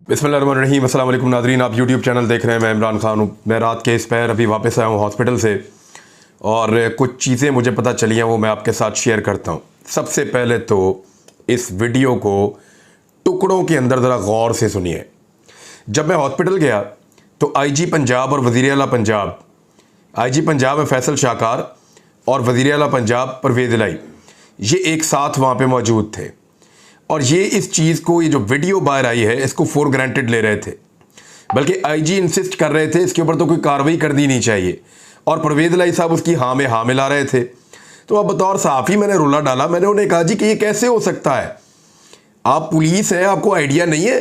बिस्मिल्लाहिर्रहमानिर्रहीम। अस्सलाम वालेकुम नाज़रीन, आप यूट्यूब चैनल देख रहे हैं। मैं इमरान खान हूँ। मैं रात के इस पैर अभी वापस आया हूँ हॉस्पिटल से और कुछ चीज़ें मुझे पता चली हैं, वो मैं आपके साथ शेयर करता हूँ। सबसे पहले तो इस वीडियो को टुकड़ों के अंदर ज़रा गौर से सुनिए। जब मैं हॉस्पिटल गया तो आईजी पंजाब और वज़ीर आला पंजाब, आईजी पंजाब में फैसल शाहकार और वज़ीर आला पंजाब परवेज़ इलाही, ये एक साथ वहाँ पे मौजूद थे और ये इस चीज़ को, ये जो वीडियो बाहर आई है, इसको फॉर ग्रांटेड ले रहे थे। बल्कि आईजी इंसिस्ट कर रहे थे इसके ऊपर तो कोई कार्रवाई कर दी नहीं चाहिए और परवेज़ इलाही साहब उसकी हाँ में हाँ मिला रहे थे। तो अब बतौर सहाफ़ी मैंने रोला डाला। मैंने उन्हें कहा जी कि ये कैसे हो सकता है, आप पुलिस हैं, आपको आइडिया नहीं है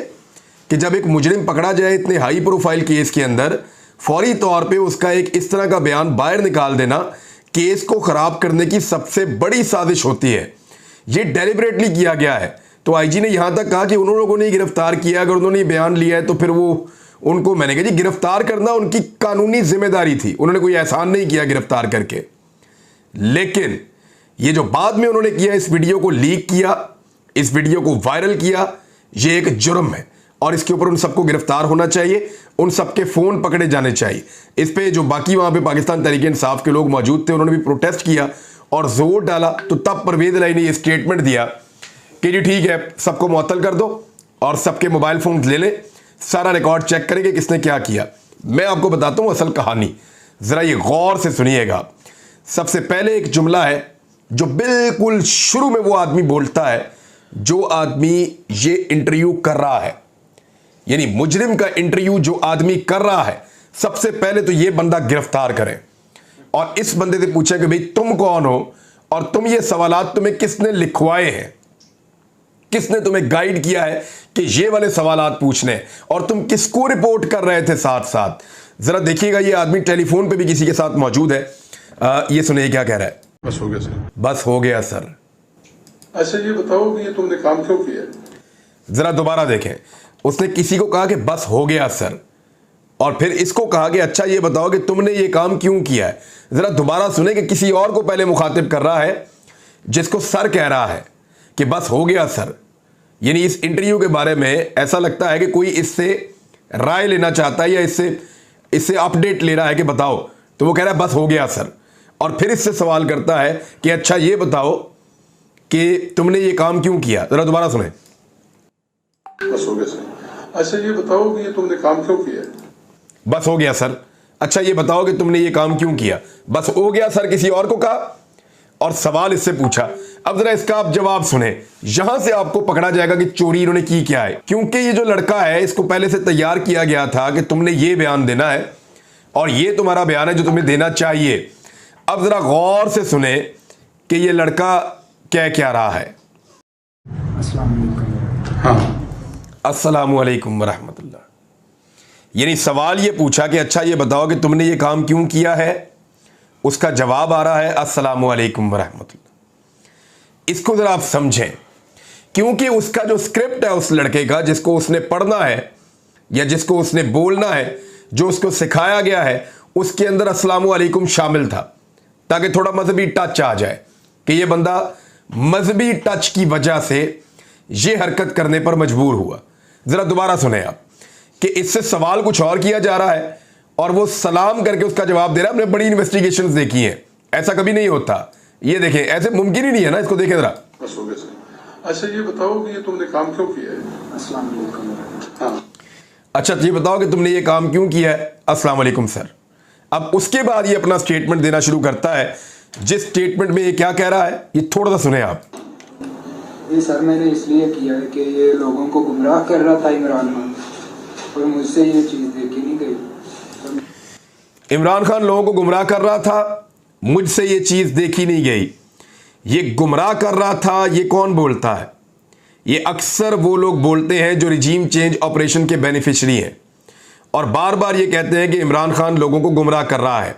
कि जब एक मुजरिम पकड़ा जाए इतने हाई प्रोफाइल केस के अंदर, फौरी तौर पे उसका एक इस तरह का बयान बाहर निकाल देना केस को ख़राब करने की सबसे बड़ी साजिश होती है। ये डेलिबरेटली किया गया है। तो आईजी ने यहाँ तक कहा कि उन लोगों ने गिरफ्तार किया, अगर उन्होंने बयान लिया है तो फिर वो उनको, मैंने कहा जी गिरफ्तार करना उनकी कानूनी जिम्मेदारी थी, उन्होंने कोई एहसान नहीं किया गिरफ्तार करके। लेकिन ये जो बाद में उन्होंने किया, इस वीडियो को लीक किया, इस वीडियो को वायरल किया, ये एक जुर्म है और इसके ऊपर उन सबको गिरफ्तार होना चाहिए, उन सबके फ़ोन पकड़े जाने चाहिए। इस पे जो बाकी वहाँ पे पाकिस्तान तहरीक इंसाफ के लोग मौजूद थे, उन्होंने भी प्रोटेस्ट किया और जोर डाला। तो तब परवेज़ इलाही ने ये स्टेटमेंट दिया कि जी ठीक है, सबको मुअत्तल कर दो और सबके मोबाइल फ़ोन ले लें, सारा रिकॉर्ड चेक करेंगे किसने क्या किया। मैं आपको बताता हूँ असल कहानी, ज़रा ये गौर से सुनिएगा। सबसे पहले एक जुमला है जो बिल्कुल शुरू में वो आदमी बोलता है, जो आदमी ये इंटरव्यू कर रहा है, यानी मुजरिम का इंटरव्यू जो आदमी कर रहा है, सबसे पहले तो ये बंदा गिरफ्तार करें और इस बंदे से पूछे कि भाई तुम कौन हो और तुम ये सवालात तुम्हें किसने लिखवाए हैं, किसने तुम्हें गाइड किया है कि ये वाले सवालात पूछने, और तुम किसको रिपोर्ट कर रहे थे साथ साथ। जरा देखिएगा, ये आदमी टेलीफोन पे भी किसी के साथ मौजूद है। ये सुनिए क्या कह रहा है। बस हो गया सर। बस हो गया सर। अच्छा ये बताओ कि ये तुमने काम क्यों किया? जरा दोबारा देखें, उसने किसी को कहा कि बस हो गया सर और फिर इसको कहा कि अच्छा ये बताओ कि तुमने ये काम क्यों किया है। जरा दोबारा सुने कि किसी और को पहले मुखातिब कर रहा है जिसको सर कह रहा है कि बस हो गया सर। यानी इस इंटरव्यू के बारे में ऐसा लगता है कि कोई इससे राय लेना चाहता है या इससे अपडेट ले रहा है कि बताओ, तो वो कह रहा है बस हो गया सर और फिर इससे सवाल करता है कि अच्छा ये बताओ कि तुमने ये काम क्यों किया। जरा दोबारा सुने। बस हो गया सर। अच्छा ये बताओ कि ये तुमने काम क्यों किया? बस हो गया सर। अच्छा ये बताओ कि तुमने ये काम क्यों किया। बस हो गया सर किसी और को कहा और सवाल इससे पूछा। अब जरा इसका आप जवाब सुने, यहां से आपको पकड़ा जाएगा कि चोरी इन्होंने की क्या है, क्योंकि ये जो लड़का है इसको पहले से तैयार किया गया था कि तुमने ये बयान देना है और ये तुम्हारा बयान है जो तुम्हें देना चाहिए। अब जरा गौर से सुने कि ये लड़का क्या रहा है। अस्सलामु अलैकुम वरहमतुल्लाह। यानी सवाल ये पूछा कि अच्छा ये बताओ कि तुमने ये काम क्यों किया है, उसका जवाब आ रहा है अस्सलामु अलैकुम वरहमतुल्लाह। इसको ज़रा आप समझें, क्योंकि उसका जो स्क्रिप्ट है उस लड़के का, जिसको उसने पढ़ना है या जिसको उसने बोलना है, जो उसको सिखाया गया है, उसके अंदर अस्सलामु अलैकुम शामिल था ताकि थोड़ा मजहबी टच आ जाए कि ये बंदा मजहबी टच की वजह से ये हरकत करने पर मजबूर हुआ। ज़रा दोबारा सुने आप कि इससे सवाल कुछ और किया जा रहा है और वो सलाम करके उसका जवाब दे रहा है। हमने बड़ी इन्वेस्टिगेशंस देखी हैं, ऐसा कभी नहीं होता। ये देखें, ऐसे मुमकिन ही नहीं है ना। इसको देखें जरा। बस हो गया सर। अच्छा ये बताओ कि ये तुमने काम क्यों किया है? अस्सलाम वालेकुम। हाँ। अच्छा ये बताओ कि तुमने ये काम क्यों किया है। अस्सलाम वालेकुम सर। अब उसके बाद ये अपना स्टेटमेंट देना शुरू करता है, जिस स्टेटमेंट में ये क्या कह रहा है ये थोड़ा सा सुने आप। ये सर मैंने इसलिए किया है कि ये लोगों को गुमराह कर रहा था इमरान खान, और मुझसे ये चीज़ देखी नहीं गई। इमरान खान लोगों को गुमराह कर रहा था, मुझसे ये चीज़ देखी नहीं गई। ये गुमराह कर रहा था, ये कौन बोलता है? ये अक्सर वो लोग बोलते हैं जो रिजीम चेंज ऑपरेशन के बेनिफिशरी हैं और बार बार ये कहते हैं कि इमरान खान लोगों को गुमराह कर रहा है।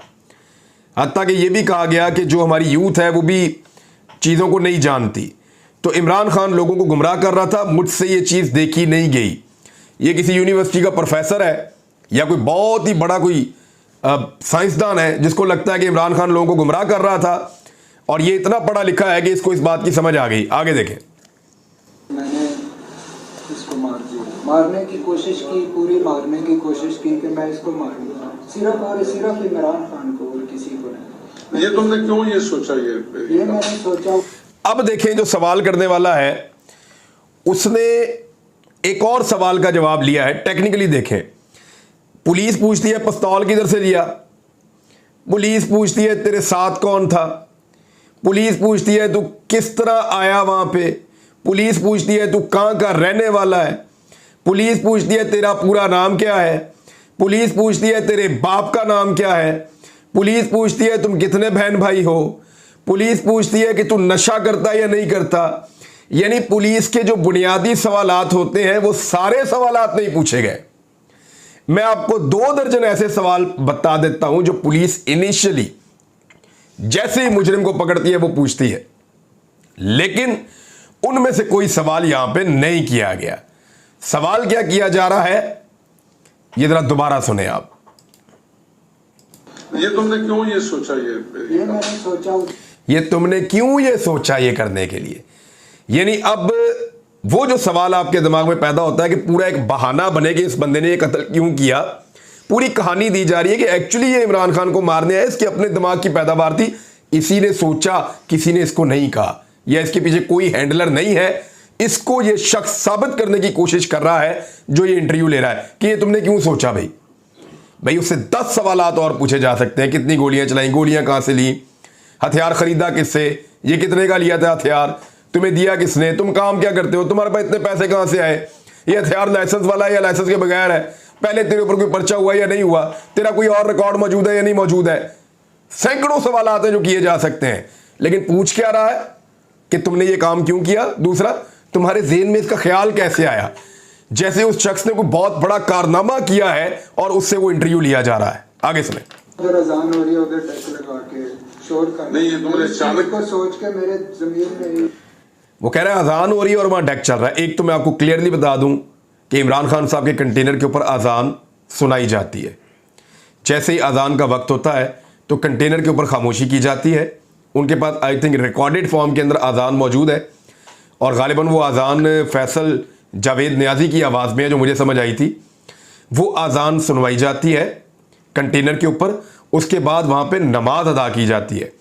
हत्ता कि ये भी कहा गया कि जो हमारी यूथ है वो भी चीज़ों को नहीं जानती। तो इमरान खान लोगों को गुमराह कर रहा था, मुझसे ये चीज़ देखी नहीं गई। ये किसी यूनिवर्सिटी का प्रोफेसर है या कोई बहुत ही बड़ा कोई साइंसदान है जिसको लगता है कि इमरान खान लोगों को गुमराह कर रहा था और ये इतना पढ़ा लिखा है कि इसको इस बात की समझ आ गई। आगे देखें। मैंने इसको मार दिया। मारने की कोशिश की, पूरी मारने की कोशिश की कि मैं इसको मारूंगा, सिर्फ और सिर्फ इमरान खान को और किसी को नहीं। ये तुमने क्यों ये सोचा? ये मैंने सोचा। अब देखें, जो सवाल करने वाला है उसने एक और सवाल का जवाब लिया है। टेक्निकली देखें, पुलिस पूछती है पिस्तौल किधर से लिया, पुलिस पूछती है तेरे साथ कौन था, पुलिस पूछती है तू किस तरह आया वहां पे, पुलिस पूछती है तू कहां का रहने वाला है, पुलिस पूछती है तेरा पूरा नाम क्या है, पुलिस पूछती है तेरे बाप का नाम क्या है, पुलिस पूछती है तुम कितने बहन भाई हो, पुलिस पूछती है कि तू नशा करता या नहीं करता। यानी पुलिस के जो बुनियादी सवालात होते हैं वो सारे सवालात नहीं पूछे गए। मैं आपको 2 दर्जन ऐसे सवाल बता देता हूं जो पुलिस इनिशियली जैसे ही मुजरिम को पकड़ती है वो पूछती है, लेकिन उनमें से कोई सवाल यहां पे नहीं किया गया। सवाल क्या किया जा रहा है, ये जरा दोबारा सुने आप। ये तुमने क्यों ये सोचा? ये मैंने सोचा। ये तुमने क्यों ये सोचा ये करने के लिए, यानी अब वो जो सवाल आपके दिमाग में पैदा होता है कि पूरा एक बहाना बने कि इस बंदे ने ये कत्ल क्यों किया, पूरी कहानी दी जा रही है कि एक्चुअली ये इमरान खान को मारने आया, इसके अपने दिमाग की पैदावार थी, इसी ने सोचा, किसी ने इसको नहीं कहा, या इसके पीछे कोई हैंडलर नहीं है। इसको ये शख्स साबित करने की कोशिश कर रहा है जो ये इंटरव्यू ले रहा है कि ये तुमने क्यों सोचा। भाई उससे 10 सवालात और पूछे जा सकते हैं। कितनी गोलियां चलाई, गोलियां कहां से ली, हथियार खरीदा किससे, ये कितने का लिया था हथियार, तुम्हें दिया किसने, तुम काम क्या करते हो, तुम्हारे पास इतने पैसे कहां से आए, ये हथियार लाइसेंस वाला है या लाइसेंस के बगैर है, पहले तेरे ऊपर कोई पर्चा हुआ या नहीं हुआ, तेरा कोई और रिकॉर्ड मौजूद है या नहीं मौजूद है। सैकड़ों सवालात हैं जो किए जा सकते हैं, लेकिन पूछ क्या रहा है कि तुमने ये काम क्यों किया। दूसरा, तुम्हारे ज़हन में इसका ख्याल कैसे आया, जैसे उस शख्स ने कोई बहुत बड़ा कारनामा किया है और उससे वो इंटरव्यू लिया जा रहा है। आगे सुने। उधर अजान हो रही है, उधर डेस्क लगा के शोर कर नहीं, ये तुमने अचानक को सोच के मेरे जमीन में वो कह रहा है अजान हो रही है और वहां डेक चल रहा है। एक तो मैं आपको क्लियरली बता दूं कि इमरान खान साहब के कंटेनर के ऊपर अजान सुनाई जाती है। जैसे ही अजान का वक्त होता है तो कंटेनर के ऊपर खामोशी की जाती है। उनके पास आई थिंक रिकॉर्डेड फॉर्म के अंदर अजान मौजूद है और गालिबन वो अजान फैसल जावेद नियाजी की आवाज़ में है जो मुझे समझ आई थी। वो अजान सुनवाई जाती है कंटेनर के ऊपर, उसके बाद वहाँ पे नमाज अदा की जाती है।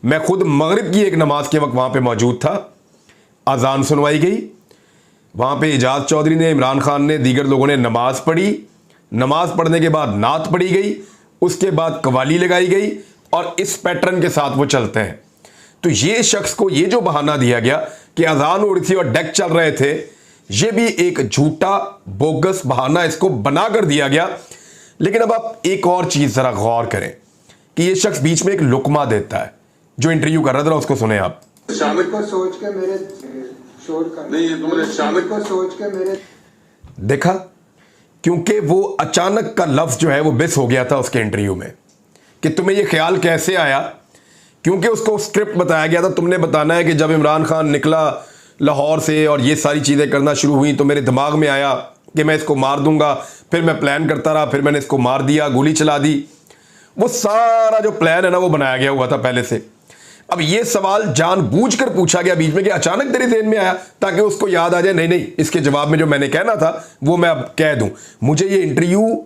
मैं खुद मगरिब की एक नमाज के वक्त वहाँ पे मौजूद था। अजान सुनवाई गई, वहाँ पे इजाज़ चौधरी ने, इमरान खान ने, दीगर लोगों ने नमाज पढ़ी। नमाज पढ़ने के बाद नात पढ़ी गई, उसके बाद कवाली लगाई गई और इस पैटर्न के साथ वो चलते हैं। तो ये शख्स को ये जो बहाना दिया गया कि अजान हो रही थी और डेक चल रहे थे, ये भी एक झूठा बोगस बहाना इसको बनाकर दिया गया। लेकिन अब आप एक और चीज जरा गौर करें कि ये शख्स बीच में एक लुकमा देता है। जो इंटरव्यू कर रहा था उसको सुने आप। अचानक को सोच के मेरे शोर कर नहीं, ये तुमने अचानक को सोच के मेरे देखा, क्योंकि वो अचानक का लफ्ज जो है वो मिस हो गया था उसके इंटरव्यू में कि तुम्हें ये ख्याल कैसे आया, क्योंकि उसको स्क्रिप्ट बताया गया था। तुमने बताना है कि जब इमरान खान निकला लाहौर से और ये सारी चीज़ें करना शुरू हुई तो मेरे दिमाग में आया कि मैं इसको मार दूंगा, फिर मैं प्लान करता रहा, फिर मैंने इसको मार दिया, गोली चला दी। वो सारा जो प्लान है ना वो बनाया गया हुआ था पहले से। अब ये सवाल जानबूझकर पूछा गया बीच में कि अचानक तेरे ज़हन में आया ताकि उसको याद आ जाए नहीं नहीं इसके जवाब में जो मैंने कहना था वो मैं अब कह दूं। मुझे ये इंटरव्यू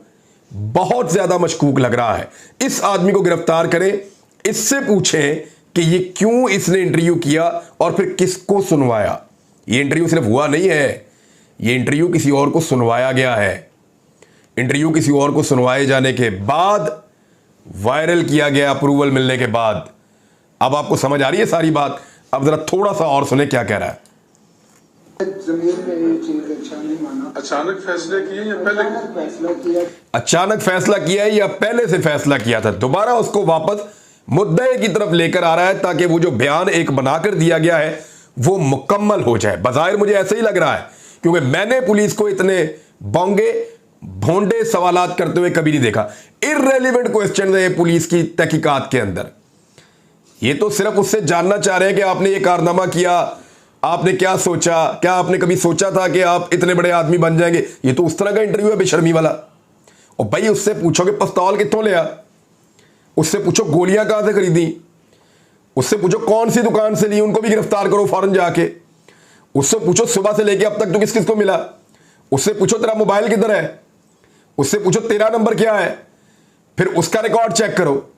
बहुत ज़्यादा मशकूक लग रहा है। इस आदमी को गिरफ्तार करें, इससे पूछें कि ये क्यों इसने इंटरव्यू किया और फिर किसको सुनवाया। ये इंटरव्यू सिर्फ हुआ नहीं है, ये इंटरव्यू किसी और को सुनवाया गया है। इंटरव्यू किसी और को सुनवाए जाने के बाद वायरल किया गया, अप्रूवल मिलने के बाद। अब आपको समझ आ रही है सारी बात। अब जरा थोड़ा सा और सुने क्या कह रहा है। जमीन में ये चीज अच्छा नहीं माना। अचानक फैसले किए या पहले? फैसला किया। अचानक फैसला किया है या पहले से फैसला किया था? दोबारा उसको वापस मुद्दे की तरफ लेकर आ रहा है ताकि वो जो बयान एक बनाकर दिया गया है वो मुकम्मल हो जाए। बज़ाहिर मुझे ऐसे ही लग रहा है क्योंकि मैंने पुलिस को इतने बोंगे भोंडे सवालात करते हुए कभी नहीं देखा। इर्रेलिवेंट क्वेश्चन है पुलिस की तहकीकात के अंदर। ये तो सिर्फ उससे जानना चाह रहे हैं कि आपने ये कारनामा किया, आपने क्या सोचा, क्या आपने कभी सोचा था कि आप इतने बड़े आदमी बन जाएंगे। ये तो उस तरह का इंटरव्यू है बेशर्मी वाला। और भाई उससे पूछो कि पिस्तौल कितों लिया, उससे पूछो गोलियां कहां से खरीदी, उससे पूछो कौन सी दुकान से ली, उनको भी गिरफ्तार करो फौरन जाके। उससे पूछो सुबह से लेके अब तक तो किस किस को मिला, उससे पूछो तेरा मोबाइल किधर है, उससे पूछो तेरा नंबर क्या है, फिर उसका रिकॉर्ड चेक करो,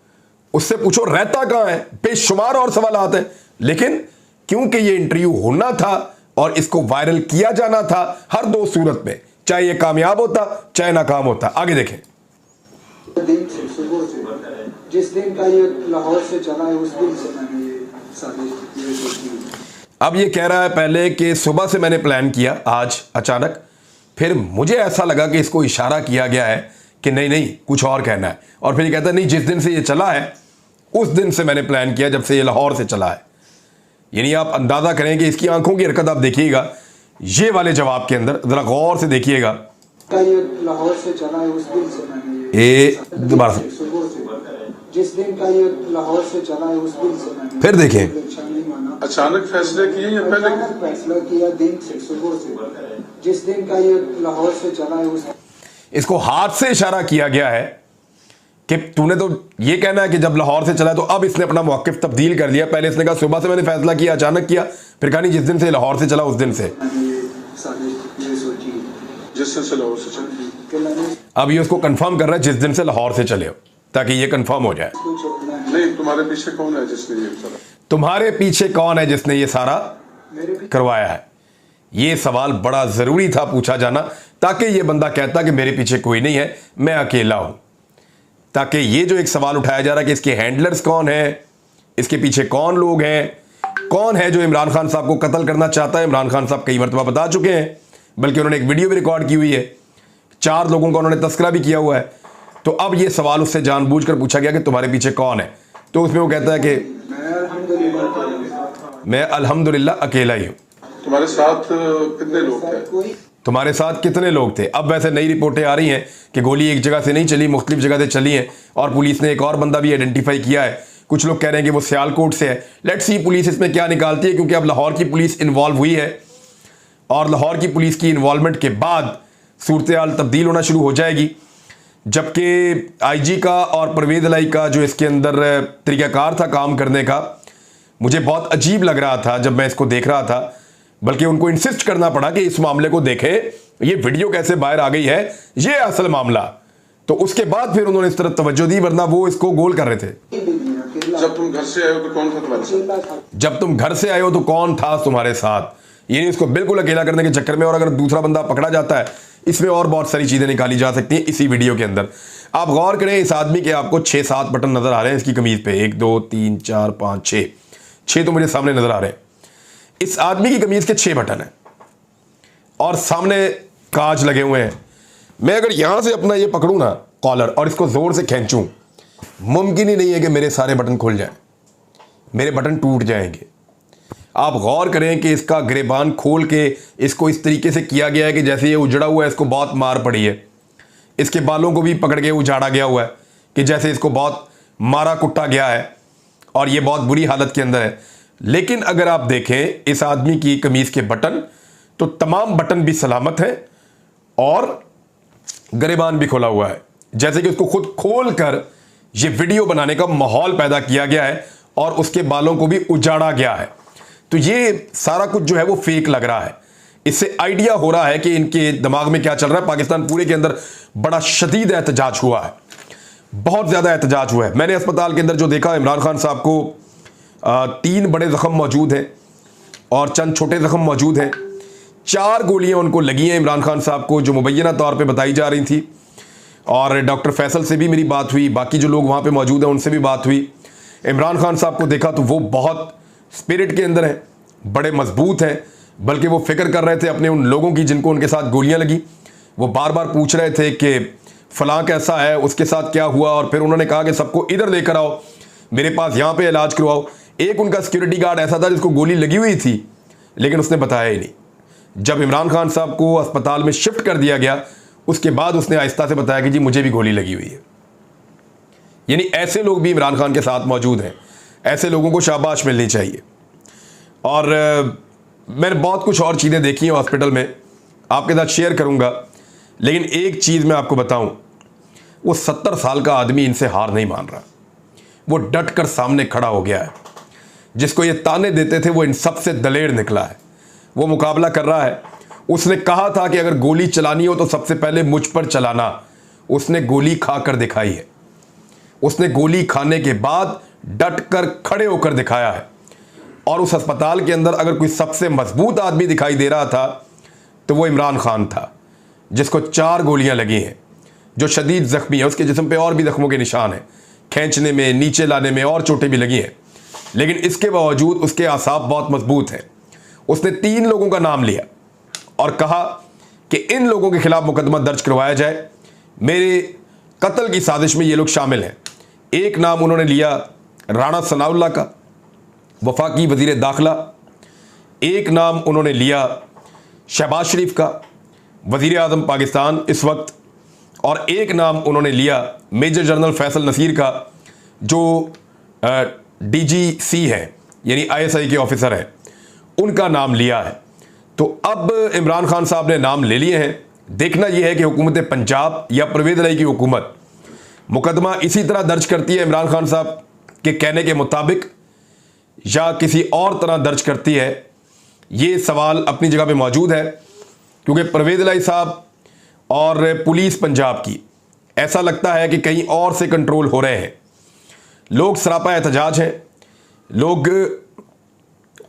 उससे पूछो रहता कहां है, बेशुमार और सवाल आते हैं। लेकिन क्योंकि ये इंटरव्यू होना था और इसको वायरल किया जाना था हर दो सूरत में, चाहे ये कामयाब होता चाहे नाकाम होता। आगे देखें। दिन से सुबह से जिस दिन का ये लाहौर से चला है उस दिन से मैंने ये साजिश ये सोची। अब ये कह रहा है पहले कि सुबह से मैंने प्लान किया, आज अचानक फिर मुझे ऐसा लगा कि इसको इशारा किया गया है कि नहीं नहीं कुछ और कहना है, और फिर ये कहता है नहीं जिस दिन से ये चला है उस दिन से मैंने प्लान किया जब से ये लाहौर से चला है। यानी आप अंदाजा करें कि इसकी आंखों की हरकत आप देखिएगा, ये वाले जवाब के अंदर जरा गौर से देखिएगा। ये लाहौर से चला है उस दिन से मैंने दोबारा से सुबह से जिस दिन का ये लाहौर से चला है उस दिन से मैंने फिर देखें। अचानक फैसले किए या पहले फैसला किया दिन से सुबह से जिस दिन का ये लाहौर से चला है उस। इसको हाथ से इशारा किया गया है कि तूने तो ये कहना है कि जब लाहौर से चला, तो अब इसने अपना मौक़िफ़ तब्दील कर लिया। पहले इसने कहा सुबह से मैंने फैसला किया, अचानक किया, फिर कहा नहीं जिस दिन से लाहौर से चला उस दिन से। अब ये उसको कंफर्म कर रहा है जिस दिन से लाहौर से चले हो, ताकि ये कंफर्म हो जाए। नहीं, तुम्हारे पीछे कौन है जिसने ये सारा, तुम्हारे पीछे कौन है जिसने ये सारा करवाया है? ये सवाल बड़ा जरूरी था पूछा जाना, ताकि ये बंदा कहता कि मेरे पीछे कोई नहीं है, मैं अकेला हूं। ताकि ये जो एक सवाल उठाया जा रहा है कि इसके हैंडलर्स कौन है, इसके पीछे कौन लोग हैं, कौन है जो इमरान खान साहब को कत्ल करना चाहता है। इमरान खान साहब कई मरतबा बता चुके हैं, बल्कि उन्होंने एक वीडियो भी रिकॉर्ड की हुई है, 4 लोगों का उन्होंने तस्करा भी किया हुआ है। तो अब ये सवाल उससे जानबूझकर पूछा गया कि तुम्हारे पीछे कौन है, तो उसमें वो कहता है कि मैं अल्हम्दुलिल्लाह अकेला ही हूं। तुम्हारे साथ कितने लोग थे? तुम्हारे साथ कितने लोग थे? अब वैसे नई रिपोर्टें आ रही हैं कि गोली एक जगह से नहीं चली, मुख्तलिफ जगह से चली है, और पुलिस ने एक और बंदा भी आइडेंटिफाई किया है। कुछ लोग कह रहे हैं कि वो सियालकोट से है। लेट्स सी पुलिस इसमें क्या निकालती है, क्योंकि अब लाहौर की पुलिस इन्वॉल्व हुई है और लाहौर की पुलिस की इन्वॉल्वमेंट के बाद सूरत हाल तब्दील होना शुरू हो जाएगी। जबकि आईजी का और परवेज इलाही का जो इसके अंदर तरीक़ाकार था काम करने का, मुझे बहुत अजीब लग रहा था जब मैं इसको देख रहा था। बल्कि उनको इंसिस्ट करना पड़ा कि इस मामले को देखें, ये वीडियो कैसे बाहर आ गई है, ये असल मामला। तो उसके बाद फिर उन्होंने इस तरफ तवज्जो दी, वरना वो इसको गोल कर रहे थे। जब तुम घर से आए हो तो कौन था तुम्हारे साथ? जब तुम घर से आए हो तो कौन था तुम्हारे साथ? ये नहीं, इसको बिल्कुल अकेला करने के चक्कर में। और अगर दूसरा बंदा पकड़ा जाता है, इसमें और बहुत सारी चीजें निकाली जा सकती हैं इसी वीडियो के अंदर। आप गौर करें, इस आदमी के आपको 6-7 बटन नजर आ रहे हैं इसकी कमीज पे, 1 2 3 4 5 6 तो मुझे सामने नजर आ रहे हैं। इस आदमी की कमीज के 6 बटन हैं और सामने कांच लगे हुए हैं। मैं अगर यहां से अपना ये पकड़ूं ना कॉलर और इसको जोर से खींचूं, मुमकिन ही नहीं है कि मेरे सारे बटन खुल जाएं, मेरे बटन टूट जाएंगे। आप गौर करें कि इसका गिरेबान खोल के इसको इस तरीके से किया गया है कि जैसे ये उजड़ा हुआ है, इसको बहुत मार पड़ी है। इसके बालों को भी पकड़ के उजाड़ा गया हुआ है कि जैसे इसको बहुत मारा कुट्टा गया है और ये बहुत बुरी हालत के अंदर है। लेकिन अगर आप देखें इस आदमी की कमीज के बटन, तो तमाम बटन भी सलामत हैं और गिरेबान भी खोला हुआ है, जैसे कि उसको खुद खोल कर ये वीडियो बनाने का माहौल पैदा किया गया है और उसके बालों को भी उजाड़ा गया है। तो ये सारा कुछ जो है वो फेक लग रहा है। इससे आइडिया हो रहा है कि इनके दिमाग में क्या चल रहा है। पाकिस्तान पूरे के अंदर बड़ा शदीद एहतजाज हुआ है, बहुत ज्यादा एहतजाज हुआ है। मैंने अस्पताल के अंदर जो देखा, इमरान खान साहब को 3 बड़े जख्म मौजूद हैं और चंद छोटे जख्म मौजूद हैं। 4 गोलियां उनको लगी हैं इमरान खान साहब को, जो मुबैना तौर पे बताई जा रही थी। और डॉक्टर फैसल से भी मेरी बात हुई, बाकी जो लोग वहाँ पे मौजूद हैं उनसे भी बात हुई। इमरान खान साहब को देखा तो वो बहुत स्पिरिट के अंदर हैं, बड़े मजबूत हैं। बल्कि वो फिक्र कर रहे थे अपने उन लोगों की जिनको उनके साथ गोलियां लगी। वो बार बार पूछ रहे थे कि फलां कैसा है, उसके साथ क्या हुआ। और फिर उन्होंने कहा कि सबको इधर लेकर आओ, मेरे पास यहाँ पे इलाज करवाओ। एक उनका सिक्योरिटी गार्ड ऐसा था जिसको गोली लगी हुई थी, लेकिन उसने बताया ही नहीं। जब इमरान खान साहब को अस्पताल में शिफ्ट कर दिया गया, उसके बाद उसने आहिस्ता से बताया कि जी मुझे भी गोली लगी हुई है। यानी ऐसे लोग भी इमरान खान के साथ मौजूद हैं। ऐसे लोगों को शाबाश मिलनी चाहिए। और मैंने बहुत कुछ और चीज़ें देखी हैं हॉस्पिटल में, आपके साथ शेयर करूंगा। लेकिन एक चीज़ मैं आपको बताऊं, वो 70 साल का आदमी इनसे हार नहीं मान रहा। वो डट कर सामने खड़ा हो गया है। जिसको ये ताने देते थे वो इन सबसे दलेर निकला है। वो मुकाबला कर रहा है। उसने कहा था कि अगर गोली चलानी हो तो सबसे पहले मुझ पर चलाना। उसने गोली खाकर दिखाई है। उसने गोली खाने के बाद डट कर खड़े होकर दिखाया है। और उस अस्पताल के अंदर अगर कोई सबसे मजबूत आदमी दिखाई दे रहा था तो वो इमरान खान था, जिसको 4 गोलियां लगी हैं, जो शदीद जख्मी है। उसके जिस्म पे और भी जख्मों के निशान हैं, खींचने में, नीचे लाने में, और चोटें भी लगी हैं। लेकिन इसके बावजूद उसके आसाब बहुत मजबूत हैं। उसने 3 लोगों का नाम लिया और कहा कि इन लोगों के खिलाफ मुकदमा दर्ज करवाया जाए, मेरे कत्ल की साजिश में ये लोग शामिल हैं। एक नाम उन्होंने लिया राणा सनाउल्लाह का, वफाकी वजीर दाखिला। एक नाम उन्होंने लिया शहबाज शरीफ का, वजीर आज़म पाकिस्तान इस वक्त। और एक नाम उन्होंने लिया मेजर जनरल फैसल नसीर का, जो DGC है, यानी ISI के ऑफिसर हैं, उनका नाम लिया है। तो अब इमरान खान साहब ने नाम ले लिए हैं। देखना यह है कि हुकूमत पंजाब या परवेज़ इलाही की हुकूमत मुकदमा इसी तरह दर्ज करती है इमरान खान साहब के कहने के मुताबिक, या किसी और तरह दर्ज करती है। ये सवाल अपनी जगह पे मौजूद है, क्योंकि परवेज़ इलाही साहब और पुलिस पंजाब की ऐसा लगता है कि कहीं और से कंट्रोल हो रहे हैं। लोग सरापा एहतजाज हैं। लोग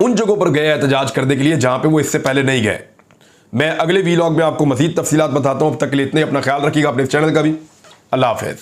उन जगहों पर गए एहतजाज करने के लिए जहां पे वो इससे पहले नहीं गए। मैं अगले वीलॉग में आपको मज़ीद तफसीलात बताता हूं। अब तक के लिए इतने, अपना ख्याल रखिएगा, अपने चैनल का भी। अल्लाह हाफ़िज़।